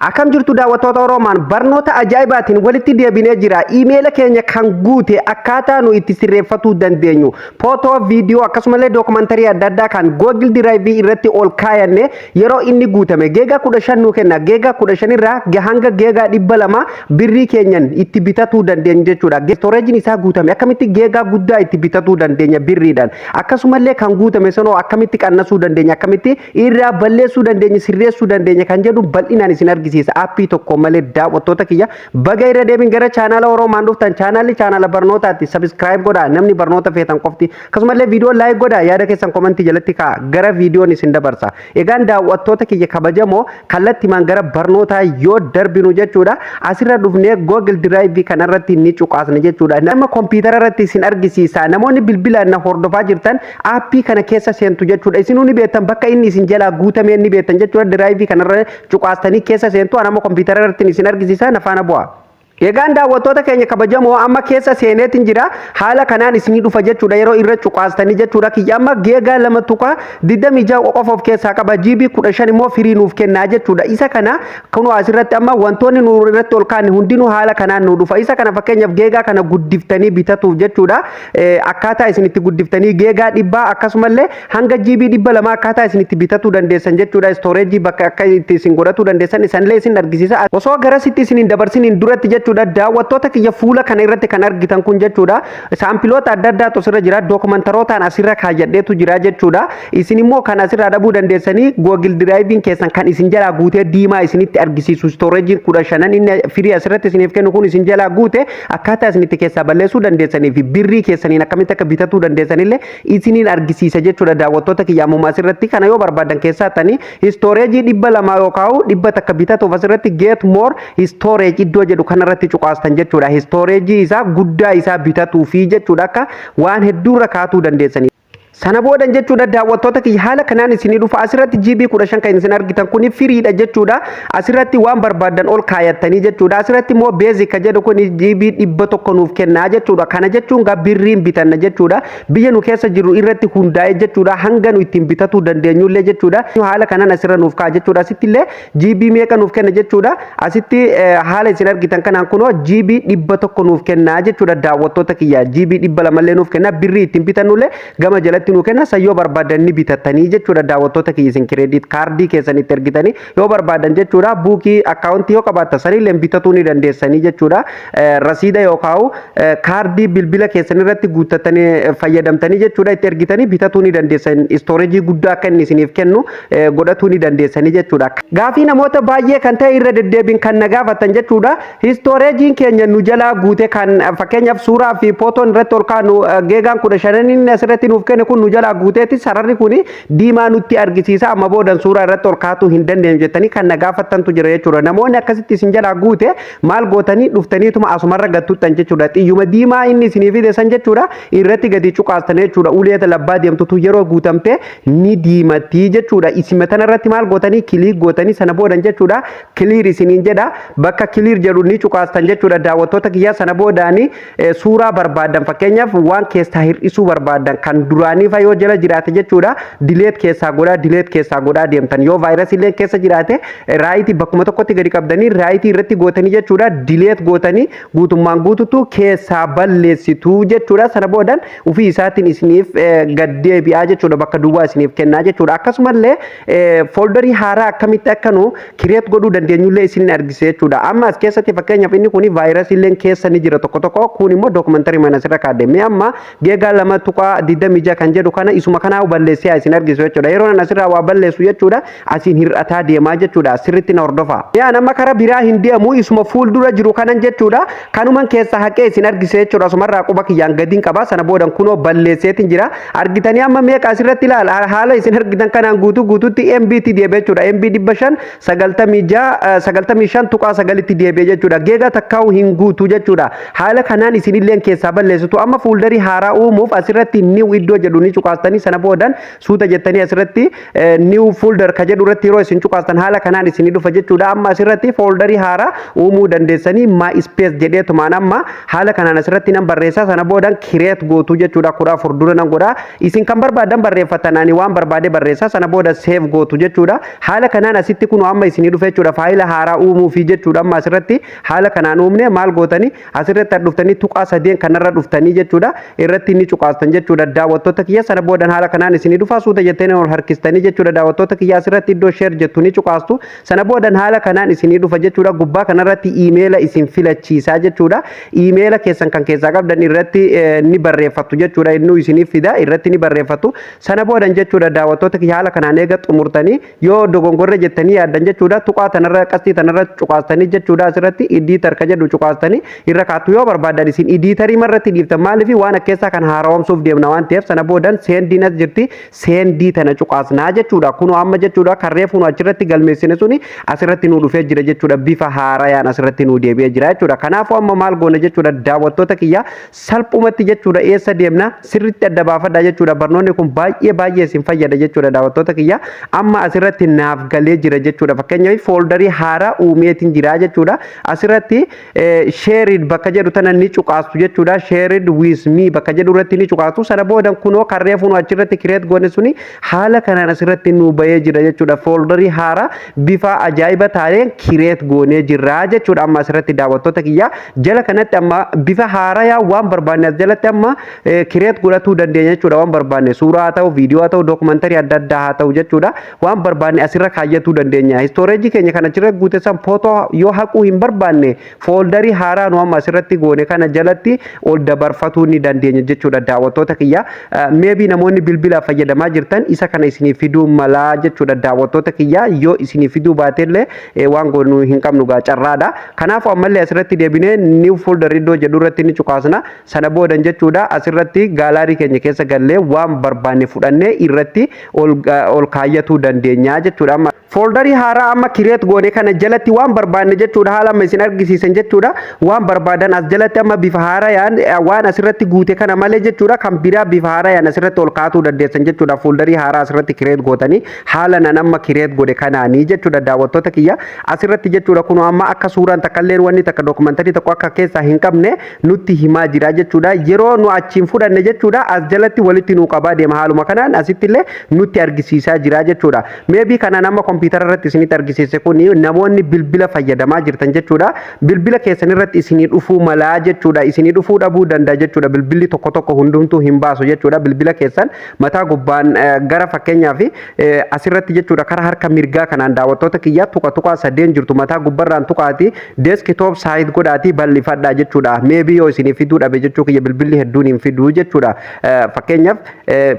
Akkam jirtu daawwattoota Oromaan barnoota ajaa'ibaatiin walitti deebinee jira. Iimeela keenya kan guute akkaataa nu itti sirreeffatuu dandeenyu. Footoo, viidiyoo akkasumallee dookumantarii adda addaa kan Google Drive irratti ol kaayanne yeroo inni guutame geegaa 15 nu kenna. Geegaa 15 irraa hanga geegaa 200 birrii keenyan itti bitatuu dandeenya jechuudha. Storage isaa guutame akkamitti geegaa guddaa itti bitatuu dandeenya birriidhaan. Akkasumallee kan guutame sanoo akkamitti qannasuu dandeenya, akkamitti irraa balleessuu dandeenya, sirreessuu dandeenya kan jedhu bal'inaan isin argisiisa. Appii tokko malee daawwattoota kiyya baga irra deebiin gara chaanaala Oromaan dhuftan chaanaala barnootaatti subscribe godhaa namni barnoota feetan qofti akkasumallee viidiyoo like godhaa yaada keessan komentii jalatti kaa gara viidiyoon isin dabarsa. Egaan daawwattoota kiyya kabajamoo kallattiimaan gara barnootaa yoo darbinu jechuudha asirra dhufnee Google Drive kanarratti ni cuqaasna jechuudha. Nama kompiitara irratti isin argisiisa namoonni bilbilaan na hordofaa jirtan appii kana keessa seentu jechuudha. Isinuu ni beektan bakka inni isin jalaa guutamee ni beektan jechuudha. Drive kanarra cuqaastanii keessa seentu anama kompiitara irratti isin argisiisa na faana bu'aa. Egaan daawwattoota keenya kabajamoo amma keessa seeneetiin jira haala kanaan isinii dhufa jechuudha yeroo irra cuqaastanii jechuudha. Kiyya amma geegaa 2.26 qofa of keessaa qaba GB 15 immoo firii nuuf kennaa jechuudha. Isa kana kunoo asirratti amma wantoonni nu irratti ol kaane hundinuu haala kanaan nu dhufa. Isa kana fakkeenyaaf geegaa kana guddiftanii bitatuuf jechuudha. Akkaataa isinitti guddiftanii geegaa 100 akkasumallee hanga GB 200 akkaataa isinitti bitatuu dandeessan jechuudha. Storage bakka akka itti isin godhatuu dandeessan isanillee isin argisiisa. Osoo garasitti isin hin dabarsiniin duratti jechuudha. Daawwattoota kiyya fuula kana irratti kan argitan kun jechuudha. Saampiloota adda addaatu asirra jira. Dookumantarootaan asirra kaayyadheetu jira jechuudha. Isin immoo kan asirraa dhabuu dandeessanii Google Drive keessan kan isin jalaa guutee diimaa isinitti argisiisu storage 15 inni firii asirratti isiniif kennu kun isin jalaa guute akkaataa isinitti keessaa balleessuu dandeessanii fi birrii keessaniin akkamitti akka bitatuu dandeessanillee isiniin argisiisa jechuudha. Daawwattoota kiyya ammuma asirratti kana yoo barbaadan keessaa tanii storage 200 yookaan 100 akka bitatuuf asirratti get more storage iddoo jedhu kanarratti cuqaastan jechuudha. Storage isaa guddaa isaa bitatuu fi jechuudha akka waan hedduurra kaatuu dandeessanii. Sana boodan jechuudha daawwattoota kiyya haala kanaan isinii dhufa asirratti GB 15 kan isin argitan kun firiidha jechuudha. Asirratti waan barbaadan ol kaayattanii jechuudha. Asirratti immoo basic jedhu kun GB 100 nuuf kennaa jechuudha. Kana jechuun gaa birriin bitanna jechuudha. Biyya nu keessa jiru irratti hundaa'e jechuudha. Hanga nu ittiin bitatuu dandeenyullee jechuudha. Haala kanaan asirra nuuf kaa jechuudha. Asitti illee GB meeqa nuuf kenna jechuudha. Asitti haala isin argitan kanaan kunoo GB 100 nuuf kennaa jechuudha daawwattoota kiyya. GB 200 illee nuuf kenna birrii ittiin bitannullee gama jalatti nu kenna sayyoo barbaadan ni bitatanii jechuudha. Daawwattoota kiyya isin kireedit kaardii keessanitti ergitanii yoo barbaadan jechuudha buukii akkaawuntii yoo qabaattan sanillee bitatuu ni dandeessanii jechuudha. Rasiida yookaan kaardii bilbila keessanirratti guuttatanii fayyadamtanii jechuudha itti ergitanii bitatuu ni dandeessan. Storage guddaa akka inni isiniif kennu godhatuu ni dandeessanii jechuudha. Gaafii namoota baay'ee kan ta'e irra deddeebiin kan na gaafatan jechuudha. Storage keenya nu jalaa guute kan fakkeenyaaf suuraa fi footoon irratti ol kaanu geegaan 15 inni asirratti nuuf kenne kun nu jalaa guuteeti sararri kun diimaa nutti argisiisa amma boodan suuraa irratti ol kaatuu hin dandeenyu jettanii kan na gaafattantu jira jechuudha. Namoonni akkasitti isin jalaa guute maal gootanii dhuftaniituma asumarra gattuuttan jechuudha. Xiyyuma diimaa inni isinii fide san jechuudha irratti gadi cuqaastan jechuudha. Uleeta labbaa deemtutu yeroo guutamte ni diimatti jechuudha. Isima tanarratti maal gootanii kiliik gootanii sana boodan jechuudha kiliir isiniin jedha bakka kiliir jedhu ni cuqaastan jechuudha. Daawwattoota kiyyaa sana boodaanii suuraa barbaadan fakkeenyaaf waan keessaa hir'isuu barbaadan kan duraanii yoo jala jiraate jechuudha dileet keessaa godhaa deemtan yoo vaayirasii illee keessa jiraate raayitii bakkuma tokkotti gadi qabdanii raayitii irratti gootanii jechuudha dileet gootanii guutummaan guututu keessaa balleessitu jechuudha. Sana boodan ofii isaatiin isiniif gad deebi'aa jechuudha bakka duwwaa isiniif kennaa jechuudha. Akkasumallee fooldarii haaraa akkamitti akka nu kireet godhuu dandeenyullee isin argise jechuudha. Amma as keessatti fakkeenyaaf inni kun vaayirasii illee keessa ni jira tokko kun immoo dookumantarii mana asirra kaaddeemee amma geegaa 2.26 kan jedhu kana isuma kanaa balleessee isin argisu jechuudha. Yeroo nan asirraa waa balleessu jechuudha asiin hir'ataa deemaa jechuudha. Sirriitti na hordofa. Yaa nama karaa biraa hin deemu isuma fuuldura jiru kanan jechuudha. Kanuman keessa haqee isin argise jechuudha. Asumarraa quba kiyyaan gadiin qaba. Sana boodan kunoo balleesseetiin jira. Argitanii amma meeqa asirratti ilaala haala isin argitan kanaan guutuutti MBT deebi'ee jechuudha. MB 595 tuqaa 9tti deebi'ee jechuudha. Geega takkaa'u hin guutu jechuudha. Haala kanaan isinillee keessaa balleessitu amma fuuldarii haaraa uumuuf asirratti new iddoo jedhu jedhu ni cuqaastanii sana boodan suuta jettanii asirratti new folder ka jedhu irratti yeroo isin cuqaastan haala kanaan isinii dhufa jechuudha. Amma asirratti folderii haaraa uumuu dandeessanii my space jedheetumaan amma haala kanaan asirratti nan barreessaa sana boodan create gootu jechuudha. Kudha afur dura nan godha isin kan barbaadan barreeffattan ani waan barbaade barreessaa sana booda save gootu jechuudha. Haala kanaan asitti kun amma isinii dhufa jechuudha. Faayila haaraa uumuu fi jechuudha. Amma asirratti haala kanaan uumne maal gootanii asirratti dhuftanii tuqaa sadeen kanarra dhuftanii jechuudha. Irratti ni cuqaastan jechuudha. Daawwattoota kiyya sana boodan haala kanaan isinii dhufa suuta jettanii ol harkistanii jechuudha. Daawwattoota kiyya asirratti iddoo share jettu ni cuqaastu sana boodan haala kanaan isinii dhufa jechuudha. Gubbaa kanarratti emaila isin filachiisaa jechuudha. Emaila keessan kan keessaa qabdan irratti ni barreeffattu jechuudha. Inni isinii fida irratti ni barreeffattu sana boodan jechuudha. Daawwattoota kiyya haala kanaan eega xumurtanii yoo dogongorre jettanii yaaddan jechuudha. Tuqaa tanarra qastii tanarra cuqaastanii jechuudha. Asirratti editor ka jedhu cuqaastanii irra kaatu yoo barbaadan isin editorii marratti dhiiftan maaliif waan akkeessaa kan haaromsuuf deemna waan ta'eef sana boodan seendiinas jirti seendii tana cuqaasnaa jechuudha. Kunoo amma jechuudha kan reefu nu achirratti galmeessine suni asirratti nu dhufee jira jechuudha. Bifa haarayaan asirratti nu deebi'ee jira jechuudha. Kanaafuu amma maal goona jechuudha daawwattoota kiyya salphumatti jechuudha eessa deemna sirriitti adda baafadha jechuudha. Barnoonni kun baay'ee isin fayyada jechuudha daawwattoota kiyya. Amma asirratti naaf galee jira jechuudha. Fakkeenyaaf folderii haaraa uumeetiin jira jechuudha. Asirratti shared bakka jedhu tana ni cuqaastu jechuudha. Shared with me bakka jedhu irratti ni cuqaastu sana boodan kunoo kan reefu nu achirratti create goone suni haala kanaan asirratti nu bahee jira jechuudha. Folderii haaraa bifa ajaa'iba ta'een create goonee jirra jechuudha. Amma asirratti daawwattoota kiyya jala kanatti amma bifa haaraa waan barbaanne as jalatti amma create godhatuu dandeenya jechuudha. Waan barbaanne suuraa haa ta'u viidiyoo haa ta'u dookumantarii adda addaa haa ta'u jechuudha. Waan barbaanne asirra kaayyatuu dandeenya. Storage keenya kana achirra guute san footoo yoo haquu hin barbaanne folderii haaraa nu amma asirratti goone kana jalatti ol dabarfatuu ni dandeenya jechuudha. Daawwattoota kiyya maybe namoonni bilbila fayyadamaa jirtan isa kana isinii fiduu malaa jechuudha. Daawwattoota kiyya yoo isinii fiduu baateellee waan goonu hin qabnu gaa carraadha. Kanaafuu ammallee asirratti deebinee new folder iddoo jedhu irratti ni cuqaasna sana boodan jechuudha. Asirratti gaalaarii keenya keessa gallee waan barbaanne fudhannee irratti ol kaayyatuu dandeenya jechuudha. Amma folderii haaraa amma create goone kana jalatti waan barbaanne jechuudha. Haala amma isin argisiisan jechuudha. Waan barbaadan as jalatti amma bifa haarayaan waan asirratti guute kana malee jechuudha. Kan biraa bifa haarayaan asirratti ol kaa'uu dandeessan jechuudha. Folderii haaraa asirratti create gootanii haala nan amma create godhe kanaanii jechuudha. Daawwattoota kiyya asirratti jechuudha. Kun amma akka suuraan takkallee wanni takka dookumantarii tokko akka keessaa hin qabne nutti himaa jira jechuudha. Yeroo nu achiin fudhanne jechuudha as jalatti walitti nu qabaa deema. Haaluma kanaan asittillee nutti argisiisaa jira jechuudha. Maybe kana nama kompiitara irratti isinitti argisiise kun namoonni bilbila fayyadamaa jirtan jechuudha. Bilbila keessan irratti isinii dhufuu malaa jechuudha. Isinii dhufuu dhabuu danda'a jechuudha. Bilbilli tokko hundumtuu hin baasu jechuudha. Bilbila keessan mataa gubbaan gara fakkeenyaaf asirratti jechuudha karaa harka mirgaa kanaan daawwattoota kiyya tuqaa sadeen jirtu mataa gubbarraan tuqaati desktop side godhaati bal'ifadhaa jechuudha. Maybe yoo isinii fiduu dhabe jechuu kiyya bilbilli hedduun hin fiduu jechuudha. Fakkeenyaaf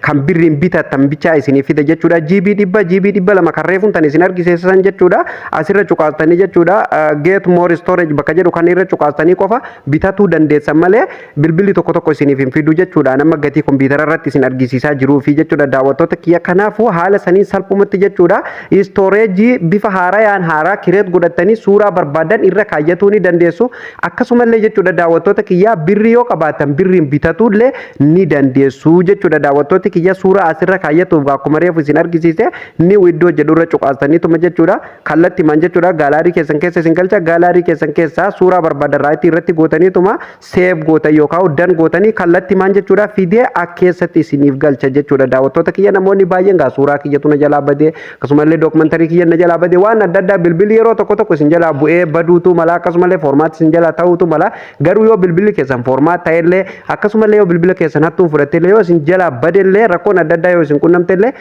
kan birriin bitatan bichaa isinii fida jechuudha. GB 200 kan reefuun tan isin argisiisan jechuudha. Asirra cuqaastanii jechuudha. Get more storage bakka jedhu kan irra cuqaastanii qofa bitatuu dandeessan malee bilbilli tokko isiniif hin fidu jechuudha. Nama gatii kompiitara irratti isin argisiisaa jiruu fi jechuudha daawwattoota kiyya. Kanaafuu haala sanii salphumatti jechuudha. Storage bifa haarayaan haaraa create godhatanii suuraa barbaadan irra kaayyatuu ni dandeessu. Akkasumallee jechuudha daawwattoota kiyya birrii yoo qabaatan birriin bitatullee ni dandeessu jechuudha. Daawwattoota kiyya suuraa asirra kaayyatuuf akkuma reefu isin argisiise ni iddoo jedhu irra cuqaastaniituma jechuudha. Kallatti man jechuudha gaalaarii keessan keessa isin galcha gaalaarii keessan keessa suuraa barbaadan raayitii irratti gootaniituma save gootan yookaan dan gootanii kallatti man jechuudha fidee akkeessatti isiniif galcha jechuudha. Daawwattoota kiyya namoonni baay'een gaa suuraa kiyyatu na jalaa badee akkasumallee dookumantarii kiyya na jalaa badee waan adda addaa bilbilli yeroo tokko isin jalaa bu'ee baduutu mala akkasumallee formaat isin jalaa ta'uutu mala garuu yoo bilbilli keessan formaat ta'ellee akkasumallee yoo bilbila keessan hattuun fudhattellee yoo isin jalaa badellee rakkoon adda addaa yoo isin qunnamtellee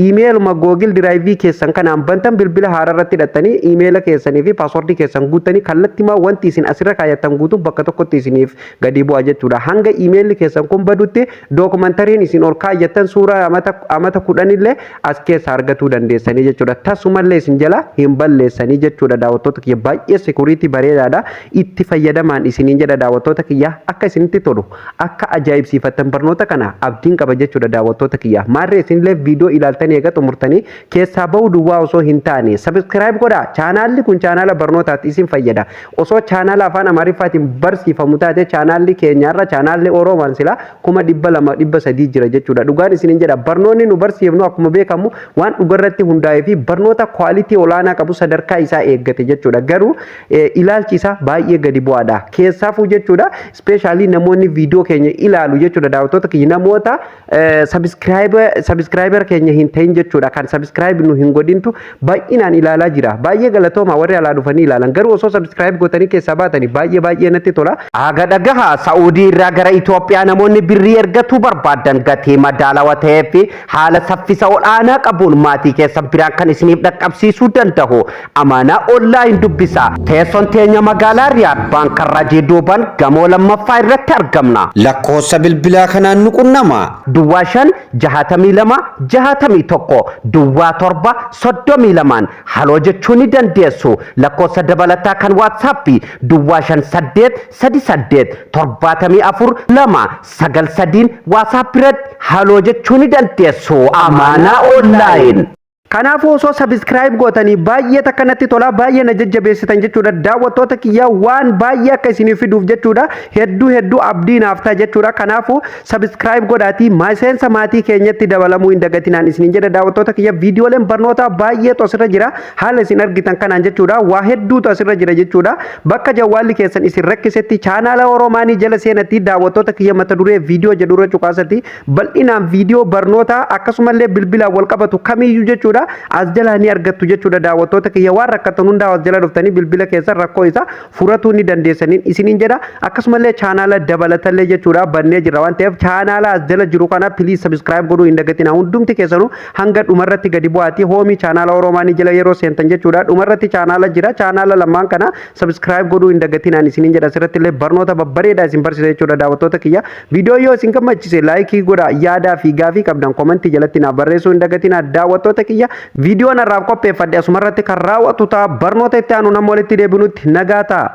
iimeeluma googil diraayivii keessan kanaan bantan bilbila haaraa irratti hidhattanii iimeela keessanii fi paaswordii keessan guuttanii kallattimaa wanti isin asirra kaayattan guutuun bakka tokkotti isiniif gadi bu'a jechuudha. Hanga iimeelli keessan kun badutti dookumantariin isin ol kaayyattan suuraa amata 10 illee as keessa argatuu dandeessanii jechuudha. Tasumallee isin jala hin balleessanii jechuudha. Daawwattoota kiyya baay'ee sekuriitii bareedaadha. Itti fayyadamaan isiniin jedha daawwattoota kiyya akka isinitti tolu akka ajaa'ibsiifattan barnoota kana abdiin qaba jechuudha daawwattoota kiyya. Maarree isinillee viidiyoo ilaaltanii eega xumurtanii keessaa bahuu duwwaa osoo hin taane subscribe godhaa. Chaanaalli kun chaanaala barnootaatti isin fayyada. Osoo chaanaala afaan Amaariffaatiin barsiifamu taate chaanaalli keenyarra chaanaalli Oromoon sila 200-300 jira jechuudha. Dhugaan isinin jedha barnoonni nu barsiifnu akkuma beekamu waan dhugarratti hundaa'ee fi barnoota quality olaanaa qabu sadarkaa isaa eeggate jechuudha. Garuu ilaalchi isaa baay'ee gadi bu'aadha. Keessaafuu jechuudha especially namoonni viidiyoo keenya ilaalu jechuudha. Daawwattoota keenya namoota subscriber keenya hin ta'in jechuudha. Kan subscribe nu hin godhintu baay'inaan ilaalaa jira. Baay'ee galatooma warri alaa dhufanii ilaalan. Garuu osoo subscribe gootanii keessaa baatanii baay'ee natti tola. Aga dhagaha Saa'udii irraa gara Itoophiyaa namoonni birrii ergatu barbaadan gatii madaalawaa ta'ee fi haala saffisa olaanaa qabuun maatii keessan biraan kan isiniif dhaqqabsiisuu danda'u. Amaanaa online dubbisa. Teessoon teenya magaalaa Riyaad baankarraa duubaan gamoo lammaffaa irratti argamna. Lakkoofsa bilbilaa kanaan nu qunnama. Duwwaa 562 Duwwaa 7 haloo jechuu ni dandeessu. Lakkoofsa dabalataa kan WhatsApp Duwwaa 583874 WhatsApp irratti haloo jechuu ni dandeessu. Amaanaa online. Kanaafuu osoo subscribe gootanii baay'ee takkanatti tola baay'ee na jajjabeessitan jechuudha. Daawwattoota kiyyaa waan baay'ee akka isiniif fiduuf jechuudha. Hedduu abdii naaf ta'a jechuudha. Kanaafuu subscribe godhaatii miseensa maatii keenyatti dabalamuu hin dagatinaan isiniin jedha. Daawwattoota kiyya viidiyooleen barnoota baay'eetu asirra jira. Haala isin argitan kanaan jechuudha. Waa hedduutu asirra jira jechuudha. Bakka jawwaalli keessan isin rakkisetti chaanaala Oromaanii jala seenatti daawwattoota kiyya mata duree viidiyoo jedhurra cuqaasatti bal'inaan viidiyoo barnoota akkasumallee bilbilaan wal qabatu kamiyyuu jechuudha. As jala ni argattu jechuudha. Daawwattoota kiyya waan rakkatan hundaa as jala dhuftanii bilbila keessa rakkoo isaa furatuu ni dandeessaniin isiniin jedha. Akkasumallee chaanaala dabalatallee jechuudha bannee jira waan ta'eef chaanaala as jala jiru kana please subscribe godhuu hin dagatinaa. Hundumti keessanuu hanga dhumarratti gadi bu'aatii hoomii chaanaala Oromaanii jala yeroo seentan jechuudha. Dhumarratti chaanaala jira. Chaanaala lamaan kana subscribe godhuu hin dagatinaan isiniin jedha. Asirratti illee barnoota babbareedaa isin barsiisa jechuudha. Daawwattoota kiyya viidiyoo yoo isin gammachiise laayikii godhaa. Yaadaa fi gaafii qabdan komentii jalatti naa barreessuu hin dagatinaa. Daawwattoota kiyya viidiyoo narraaf qopheeffadhe asumarratti kan raawwatu ta'a. Barnoota itti aanu nama walitti deebinutti nagaa ta'a.